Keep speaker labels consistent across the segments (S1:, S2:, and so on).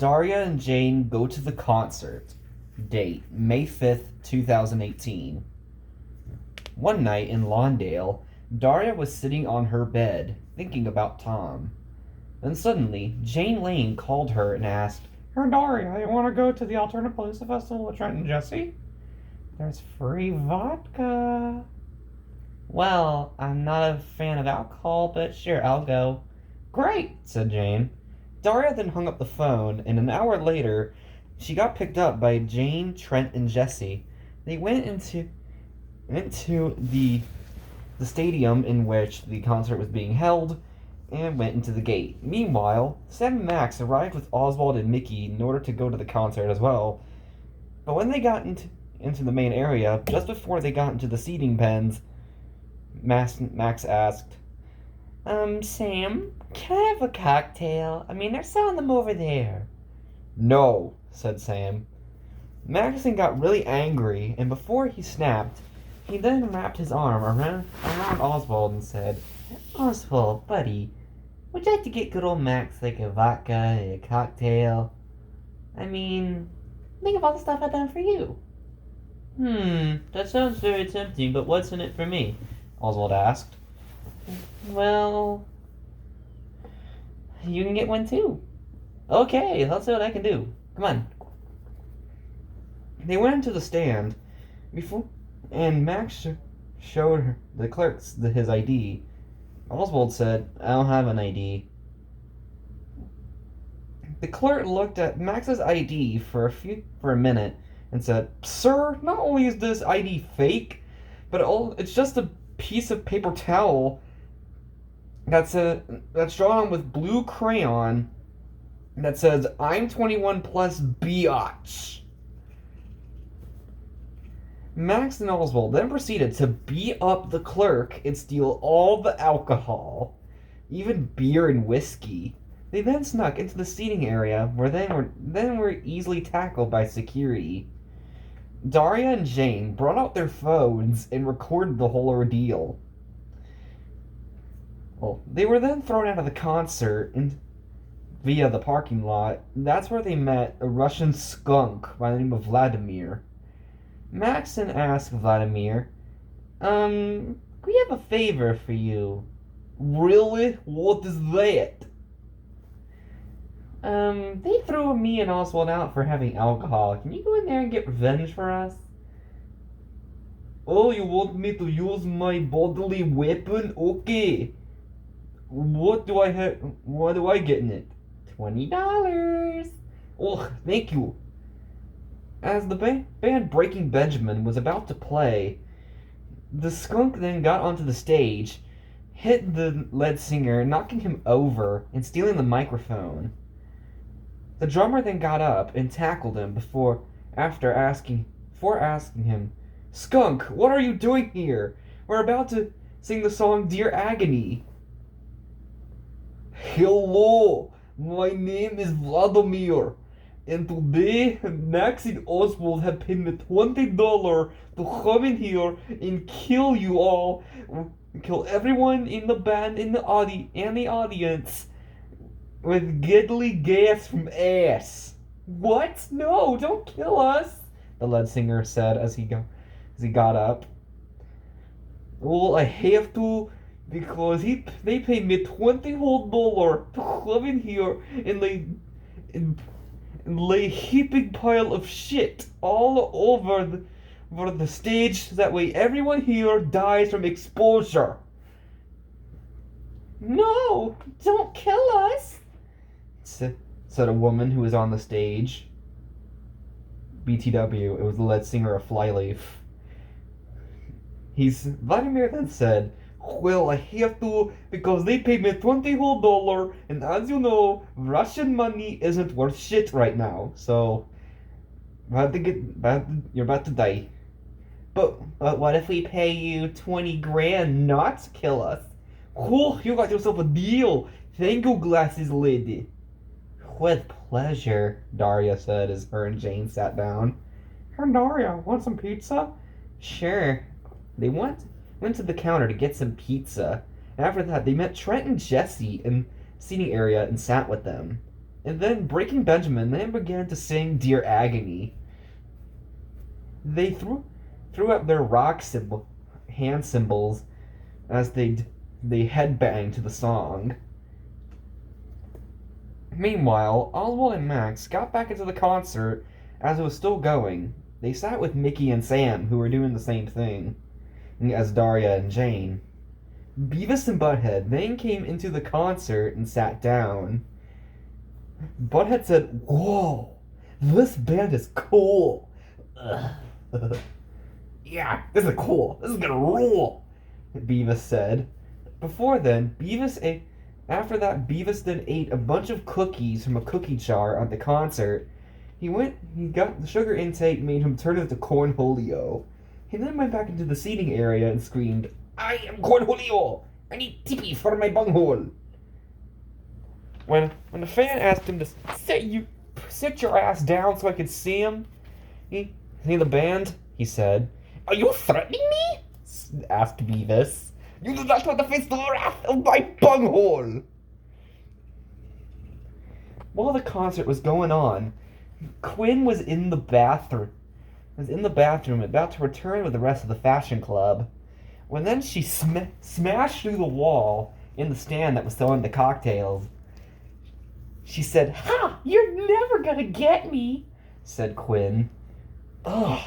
S1: Daria and Jane go to the concert. Date, May 5th, 2018. One night in Lawndale, Daria was sitting on her bed, thinking about Tom. Then suddenly, Jane Lane called her and asked,
S2: Hey Daria, you want to go to the Alternative Palooza Festival with Trent and Jesse? There's free vodka.
S1: Well, I'm not a fan of alcohol, but sure, I'll go. Great, said Jane. Daria then hung up the phone, and an hour later, she got picked up by Jane, Trent, and Jesse. They went into the stadium in which the concert was being held and went into the gate. Meanwhile, Sam and Max arrived with Oswald and Mickey in order to go to the concert as well. But when they got into the main area, just before they got into the seating pens, Max asked, Sam, can I have a cocktail? I mean, they're selling them over there. No, said Sam. Max then got really angry, and before he snapped, he then wrapped his arm around Oswald and said, Oswald, buddy, would you like to get good old Max like a vodka, a cocktail? I mean, think of all the stuff I've done for you. That sounds very tempting, but what's in it for me? Oswald asked. Well, you can get one too. Okay, let's see what I can do. Come on. They went into the stand and Max showed the clerks his ID. Oswald said, I don't have an ID. The clerk looked at Max's ID for a minute and said, Sir, not only is this ID fake, but it's just a piece of paper towel that's drawn on with blue crayon that says, I'm 21 plus biatch. Max and Oswald then proceeded to beat up the clerk and steal all the alcohol, even beer and whiskey. They then snuck into the seating area where they were easily tackled by security. Daria and Jane brought out their phones and recorded the whole ordeal. Well, they were then thrown out of the concert via the parking lot. That's where they met a Russian skunk by the name of Vladimir. Max then asked Vladimir, we have a favor for you. Really? What is that? They threw me and Oswald out for having alcohol. Can you go in there and get revenge for us? Oh, you want me to use my bodily weapon? Okay. What do I get in it? $20. Oh, thank you. As the band Breaking Benjamin was about to play, the skunk then got onto the stage, hit the lead singer, knocking him over and stealing the microphone. The drummer then got up and tackled him before asking him, Skunk, what are you doing here? We're about to sing the song Dear Agony. Hello, my name is Vladimir. And today, Max and Oswald have paid me $20 to come in here and kill you all, kill everyone in the band, in the audience, with deadly gas from ass. What? No, don't kill us, the lead singer said as he got up. Well, I have to, because they paid me $20 whole to come in here and lay a heaping pile of shit all over the stage. That way everyone here dies from exposure. No, don't kill us, said a woman who was on the stage. BTW, it was the lead singer of Flyleaf. Vladimir then said, well, I have to, because they paid me $20 whole, and as you know, Russian money isn't worth shit right now, so you're about to die. But what if we pay you 20 grand not to kill us? Oh, you got yourself a deal. Thank you, glasses lady. With pleasure, Daria said as her and Jane sat down.
S2: Hey Daria, want some pizza?
S1: Sure. They went to the counter to get some pizza. And after that, they met Trent and Jesse in the seating area and sat with them. And then Breaking Benjamin then began to sing Dear Agony. They threw up their hand cymbals as they headbanged to the song. Meanwhile, Oswald and Max got back into the concert as it was still going. They sat with Mickey and Sam, who were doing the same thing as Daria and Jane. Beavis and Butthead then came into the concert and sat down. Butthead said, "Whoa, this band is cool." "Yeah, this is cool. This is gonna rule," Beavis said. After that, Beavis then ate a bunch of cookies from a cookie jar at the concert. He got the sugar intake made him turn into Cornholio. He then went back into the seating area and screamed, "I am Cornholio! I need tippy for my bunghole!" When the fan asked him to sit your ass down so I could see him, see the band, he said, "Are you threatening me?" asked Beavis. "You do not want to face the wrath of my bunghole!" While the concert was going on, Quinn was in the bathroom. About to return with the rest of the fashion club. When then she smashed through the wall in the stand that was selling the cocktails. She said, "Ha! You're never gonna get me," said Quinn. "Ugh,"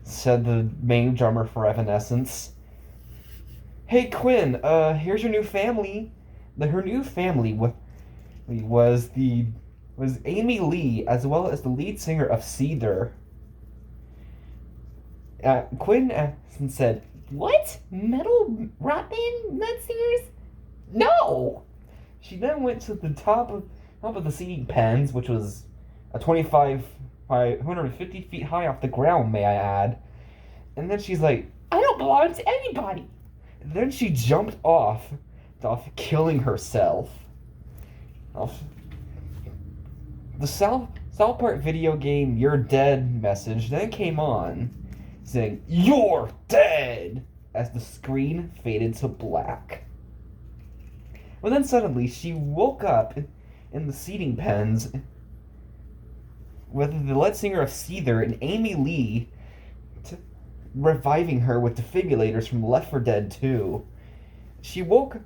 S1: said the main drummer for Evanescence. "Hey Quinn, here's your new family." Her new family was Amy Lee, as well as the lead singer of Seether. Quinn said, "What? Metal rock band lead singers? No!" She then went to the top of the seating pens, which was a 25 by 150 feet high off the ground, may I add. And then she's like, "I don't belong to anybody." Then she jumped off, killing herself. The South Park video game "You're Dead" message then came on, saying, "You're dead," as the screen faded to black. Well, then suddenly she woke up in the seating pens with the lead singer of Seether and Amy Lee reviving her with defibrillators from Left 4 Dead 2.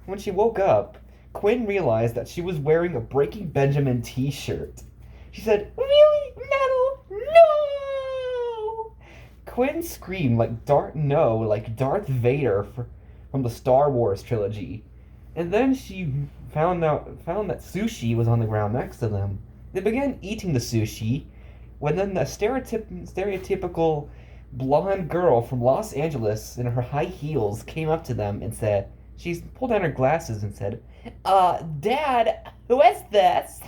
S1: When she woke up, Quinn realized that she was wearing a Breaking Benjamin t-shirt. She said, "Really? Metal? No!" Quinn screamed like Darth Vader from the Star Wars trilogy. And then she found that sushi was on the ground next to them. They began eating the sushi when then the stereotypical blonde girl from Los Angeles in her high heels came up to them and said, she pulled down her glasses and said, "Dad, who is this?"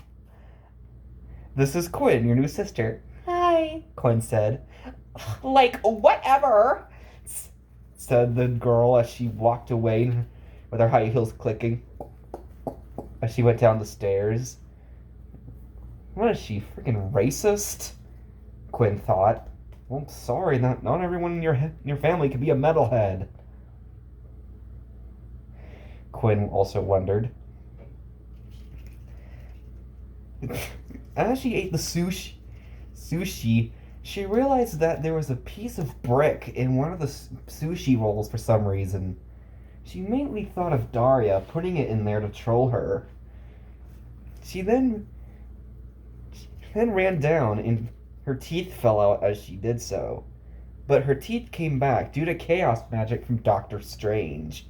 S1: "This is Quinn, your new sister." "Hi," Quinn said. "Like, whatever," said the girl as she walked away with her high heels clicking as she went down the stairs. What is she, freaking racist? Quinn thought. Well, sorry, not everyone in your family could be a metalhead. Quinn also wondered. As she ate the sushi, she realized that there was a piece of brick in one of the sushi rolls for some reason. She immediately thought of Daria putting it in there to troll her. She then ran down and her teeth fell out as she did so. But her teeth came back due to chaos magic from Doctor Strange.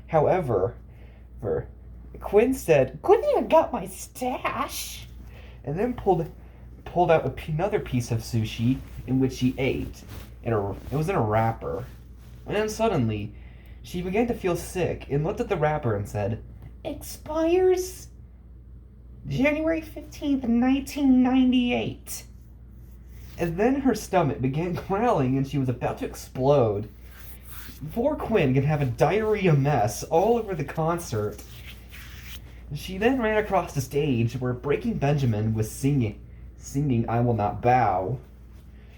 S1: However, Quinn said, "Good thing I got my stash," and then pulled out another piece of sushi in which she ate. It was in a wrapper. And then suddenly, she began to feel sick and looked at the wrapper and said, "Expires January 15th, 1998. And then her stomach began growling and she was about to explode. Poor Quinn could have a diarrhea mess all over the concert. She then ran across the stage where Breaking Benjamin was singing "I Will Not Bow."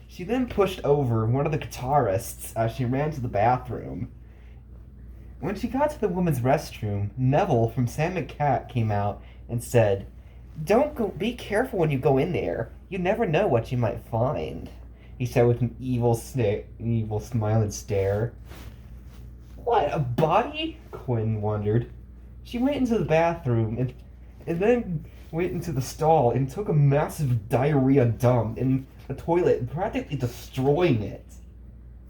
S1: She then pushed over one of the guitarists as she ran to the bathroom. When she got to the women's restroom, Neville from Sam and Cat came out and said, Don't go. Be careful when you go in there. You never know what you might find. He said with an evil smile and stare. What, a body? Quinn wondered. She went into the bathroom and then went into the stall and took a massive diarrhea dump in the toilet, practically destroying it.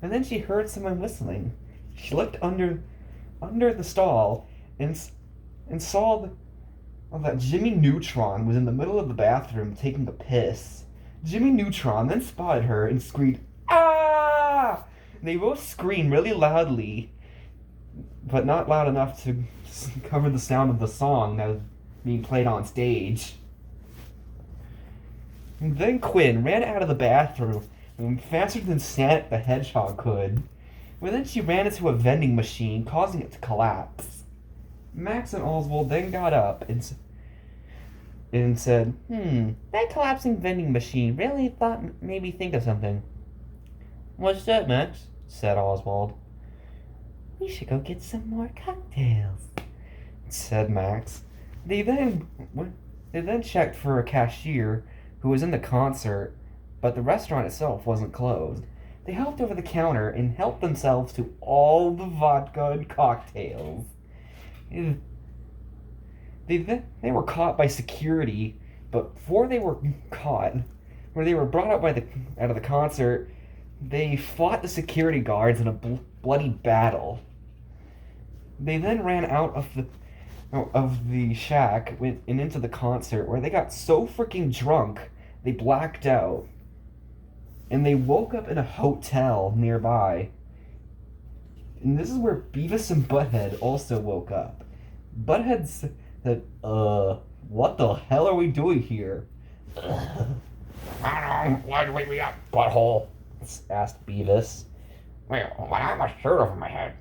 S1: And then she heard someone whistling. She looked under the stall and saw that Jimmy Neutron was in the middle of the bathroom taking a piss. Jimmy Neutron then spotted her and screamed, "Ah!" They both screamed really loudly, but not loud enough to cover the sound of the song that was being played on stage. And then Quinn ran out of the bathroom faster than Sonic the Hedgehog could. But then she ran into a vending machine, causing it to collapse. Max and Oswald then got up and said, that collapsing vending machine really made me think of something. What's that, Max? Said Oswald. We should go get some more cocktails, said Max. They then checked for a cashier who was in the concert, but the restaurant itself wasn't closed. They helped over the counter and helped themselves to all the vodka and cocktails. They were caught by security, but before they were caught, when they were brought out out of the concert, they fought the security guards in a bloody battle. They then ran out of the shack and into the concert, where they got so freaking drunk they blacked out, and they woke up in a hotel nearby. And this is where Beavis and Butthead also woke up. Butthead said, what the hell are we doing here?
S2: I don't know. Why'd you wake me up, butthole?
S1: Asked Beavis.
S2: Well, I have my shirt over my head.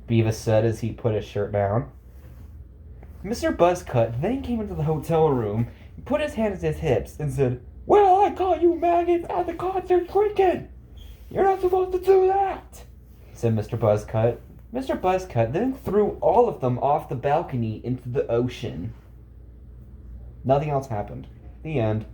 S1: Beavis said as he put his shirt down. Mr. Buzzcut then came into the hotel room, put his hands at his hips, and said, "Well, I caught you maggots at the concert drinking! You're not supposed to do that!" said Mr. Buzzcut. Mr. Buzzcut then threw all of them off the balcony into the ocean. Nothing else happened. The end.